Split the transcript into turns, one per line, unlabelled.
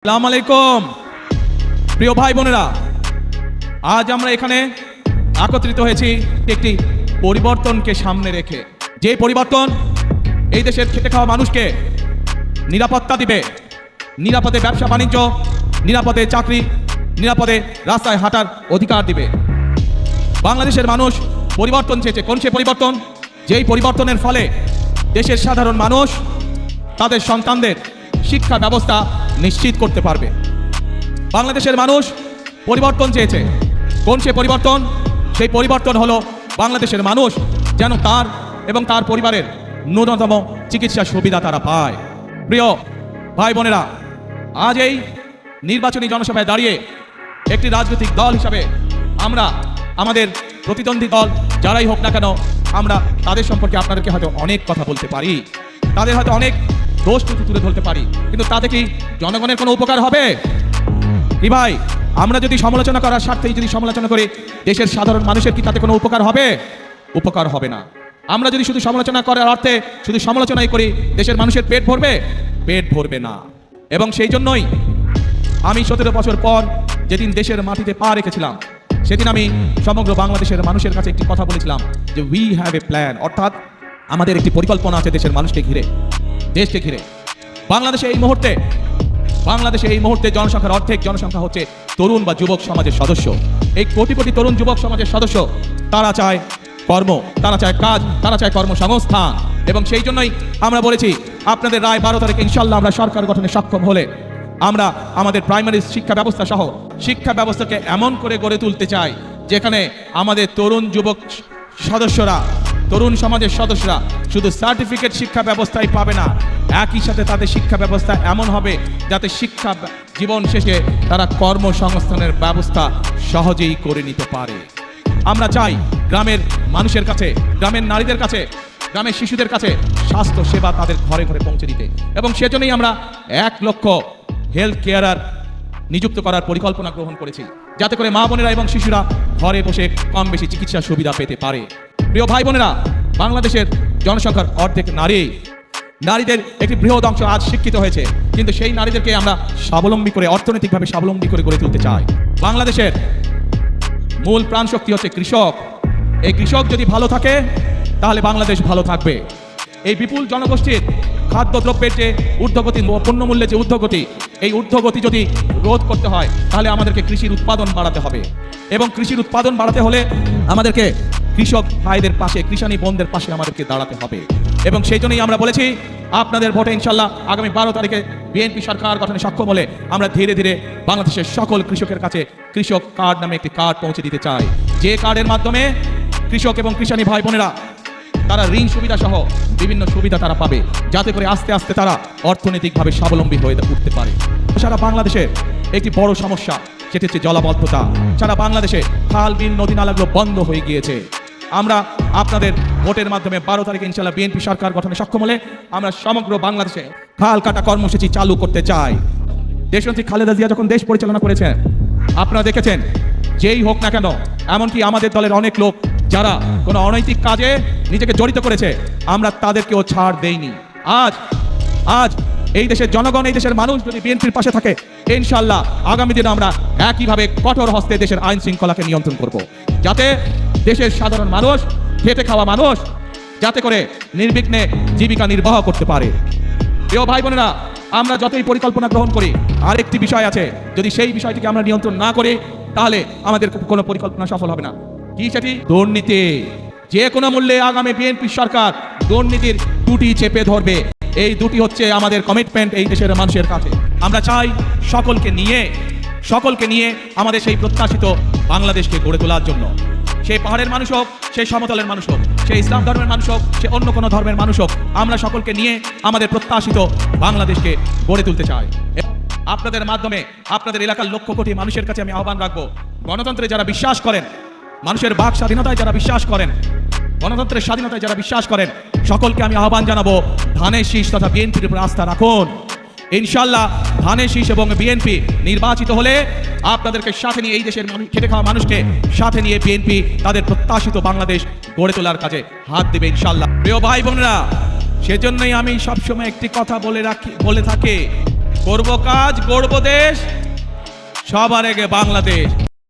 আসসালামু আলাইকুম প্রিয় ভাই বোনেরা, আজ আমরা এখানে একত্রিত হয়েছি একটি পরিবর্তনকে সামনে রেখে। যে পরিবর্তন এই দেশের খেটে খাওয়া মানুষকে নিরাপত্তা দিবে, নিরাপদে ব্যবসা বাণিজ্য, নিরাপদে চাকরি, নিরাপদে রাস্তায় হাঁটার অধিকার দিবে। বাংলাদেশের মানুষ পরিবর্তন চেয়েছে। কোন সে পরিবর্তন? যেই পরিবর্তনের ফলে দেশের সাধারণ মানুষ তাদের সন্তানদের শিক্ষা ব্যবস্থা নিশ্চিত করতে পারবে। বাংলাদেশের মানুষ পরিবর্তন চেয়েছে। কোন সে পরিবর্তন? সেই পরিবর্তন হলো বাংলাদেশের মানুষ যেন তার এবং তার পরিবারের ন্যূনতম চিকিৎসা সুবিধা তারা পায়। প্রিয় ভাই বোনেরা, আজ এই নির্বাচনী জনসভায় দাঁড়িয়ে একটি রাজনৈতিক দল হিসাবে আমরা আমাদের প্রতিদ্বন্দ্বী দল যারাই হোক না কেন, আমরা তাদের সম্পর্কে আপনাদেরকে হয়তো অনেক কথা বলতে পারি, তাদের হয়তো অনেক দোষ ত্রুটি তুলে ধরতে পারি, কিন্তু তাতে কি জনগণের কোনো উপকার হবে? কি ভাই, আমরা যদি সমালোচনা করার স্বার্থেই যদি সমালোচনা করি, দেশের সাধারণ মানুষের কি তাতে কোনো উপকার হবে? উপকার হবে না। আমরা যদি শুধু সমালোচনা করার অর্থে শুধু সমালোচনাই করি, দেশের মানুষের পেট ভরবে? পেট ভরবে না। এবং সেই জন্যই আমি 17 বছর পর যেদিন দেশের মাটিতে পা রেখেছিলাম, সেদিন আমি সমগ্র বাংলাদেশের মানুষের কাছে একটি কথা বলেছিলাম যে উই হ্যাভ এ প্ল্যান, অর্থাৎ আমাদের একটি পরিকল্পনা আছে দেশের মানুষকে ঘিরে, দেশকে ঘিরে। বাংলাদেশে এই মুহূর্তে জনসংখ্যার অর্ধেক জনসংখ্যা হচ্ছে তরুণ বা যুবক সমাজের সদস্য। এই কোটি কোটি তরুণ যুবক সমাজের সদস্য তারা চায় কর্ম, তারা চায় কাজ, তারা চায় কর্মসংস্থান। এবং সেই জন্যই আমরা বলেছি আপনাদের রায় 12 তারিখে ইনশাল্লাহ আমরা সরকার গঠনে সক্ষম হলে আমরা আমাদের প্রাইমারি শিক্ষা ব্যবস্থা সহ শিক্ষা ব্যবস্থাকে এমন করে গড়ে তুলতে চাই যেখানে আমাদের তরুণ যুবক সদস্যরা, তরুণ সমাজের সদস্যরা শুধু সার্টিফিকেট শিক্ষা ব্যবস্থাই পাবে না, একই সাথে তাদের শিক্ষা ব্যবস্থা এমন হবে যাতে শিক্ষা জীবন শেষে তারা কর্মসংস্থানের ব্যবস্থা সহজেই করে নিতে পারে। আমরা চাই গ্রামের মানুষের কাছে, গ্রামের নারীদের কাছে, গ্রামের শিশুদের কাছে স্বাস্থ্য সেবা তাদের ঘরে ঘরে পৌঁছে দিতে। এবং সেজন্যই আমরা 1 লক্ষ হেলথ কেয়ারার নিযুক্ত করার পরিকল্পনা গ্রহণ করেছি, যাতে করে মা বোনেরা এবং শিশুরা ঘরে বসে কম বেশি চিকিৎসা সুবিধা পেতে পারে। প্রিয় ভাই বোনেরা, বাংলাদেশের জনসংখ্যার অর্ধেক নারী। নারীদের একটি বৃহৎ অংশ আজ শিক্ষিত হয়েছে, কিন্তু সেই নারীদেরকে আমরা স্বাবলম্বী করে, অর্থনৈতিকভাবে স্বাবলম্বী করে গড়ে তুলতে চাই। বাংলাদেশের মূল প্রাণশক্তি হচ্ছে কৃষক। এই কৃষক যদি ভালো থাকে তাহলে বাংলাদেশ ভালো থাকবে। এই বিপুল জনগোষ্ঠীর খাদ্যদ্রব্যের যে ঊর্ধ্বগতি, পণ্যমূল্যের যে ঊর্ধ্বগতি, এই ঊর্ধ্বগতি যদি রোধ করতে হয় তাহলে আমাদেরকে কৃষির উৎপাদন বাড়াতে হবে। এবং কৃষির উৎপাদন বাড়াতে হলে আমাদেরকে কৃষক ভাইদের পাশে, কৃষানি বোনদের পাশে আমাদেরকে দাঁড়াতে হবে। এবং সেই জন্যই আমরা বলেছি আপনাদের ভোটে ইনশাল্লাহ আগামী 12 তারিখে বিএনপি সরকার গঠনে সক্ষম হলে আমরা ধীরে ধীরে বাংলাদেশের সকল কৃষকের কাছে কৃষক কার্ড নামে একটি কার্ড পৌঁছে দিতে চাই, যে কার্ডের মাধ্যমে কৃষক এবং কৃষানি ভাই বোনেরা তারা ঋণ সুবিধা সহ বিভিন্ন সুবিধা তারা পাবে, যাতে করে আস্তে আস্তে তারা অর্থনৈতিকভাবে স্বাবলম্বী হয়ে উঠতে পারে। সারা বাংলাদেশের একটি বড় সমস্যা, সেটি হচ্ছে জলাবদ্ধতা। সারা বাংলাদেশে খাল, বিল, নদী নালাগুলো বন্ধ হয়ে গিয়েছে। আমরা আপনাদের ভোটের মাধ্যমে 12 তারিখে ইনশাল্লাহ বিএনপি সরকার গঠনে সক্ষম হলে আমরা সমগ্র বাংলাদেশে খাল কাটা কর্মসূচি চালু করতে চাই। দেশনেত্রী খালেদা জিয়া যখন দেশ পরিচালনা করেছেন, আপনারা দেখেছেন যেই হোক না কেন, এমনকি আমাদের দলের অনেক লোক যারা কোনো অনৈতিক কাজে নিজেকে জড়িত করেছে, আমরা তাদেরকেও ছাড় দেইনি। আজ এই দেশের জনগণ, এই দেশের মানুষ যদি বিএনপির পাশে থাকে, ইনশাল্লাহ আগামী দিনে আমরা একইভাবে কঠোর হস্তে দেশের আইন শৃঙ্খলাকে নিয়ন্ত্রণ করব, যাতে দেশের সাধারণ মানুষ, খেটে খাওয়া মানুষ যাতে করে নির্বিঘ্নে জীবিকা নির্বাহ করতে পারে। প্রিয় ভাই বোনেরা, আমরা যতই পরিকল্পনা গ্রহণ করি, আরেকটি বিষয় আছে, যদি সেই বিষয়টিকে আমরা নিয়ন্ত্রণ না করি তাহলে আমাদের কোনো পরিকল্পনা সফল হবে না। কি সেটি? দুর্নীতি। যে কোনো মূল্যে আগামী বিএনপি সরকার দুর্নীতির দুটি চেপে ধরবে। এই দুটি হচ্ছে আমাদের কমিটমেন্ট এই দেশের মানুষের কাছে। আমরা চাই সকলকে নিয়ে আমাদের সেই প্রত্যাশিত বাংলাদেশকে গড়ে তোলার জন্য। সেই পাহাড়ের মানুষ হোক, সেই সমতলের মানুষ হোক, সেই ইসলাম ধর্মের মানুষ হোক, সে অন্য কোনো ধর্মের মানুষ হোক, আমরা সকলকে নিয়ে আমাদের প্রত্যাশিত বাংলাদেশকে গড়ে তুলতে চাই। আপনাদের মাধ্যমে আপনাদের এলাকার লক্ষ কোটি মানুষের কাছে আমি আহ্বান রাখবো, গণতন্ত্রে যারা বিশ্বাস করেন, মানুষের বাক স্বাধীনতায় যারা বিশ্বাস করেন, গণতন্ত্রের স্বাধীনতায় যারা বিশ্বাস করেন, সকলকে আমি আহ্বান জানাবো, ধানের শীষ তথা বিএনপির উপর আস্থা রাখুন। ইনশাল্লাহ ধানের শীষ এবং বিএনপি নির্বাচিত হলে আপনাদেরকে সাথে নিয়ে, এই দেশের খেটে খাওয়া মানুষকে সাথে নিয়ে বিএনপি তাদের প্রত্যাশিত বাংলাদেশ গড়ে তোলার কাজে হাত দেবে ইনশাল্লাহ। প্রিয় ভাই বোনেরা, সেজন্যই আমি সবসময় একটি কথা বলে থাকি, করব কাজ, গড়ব দেশ, সবার আগে বাংলাদেশ।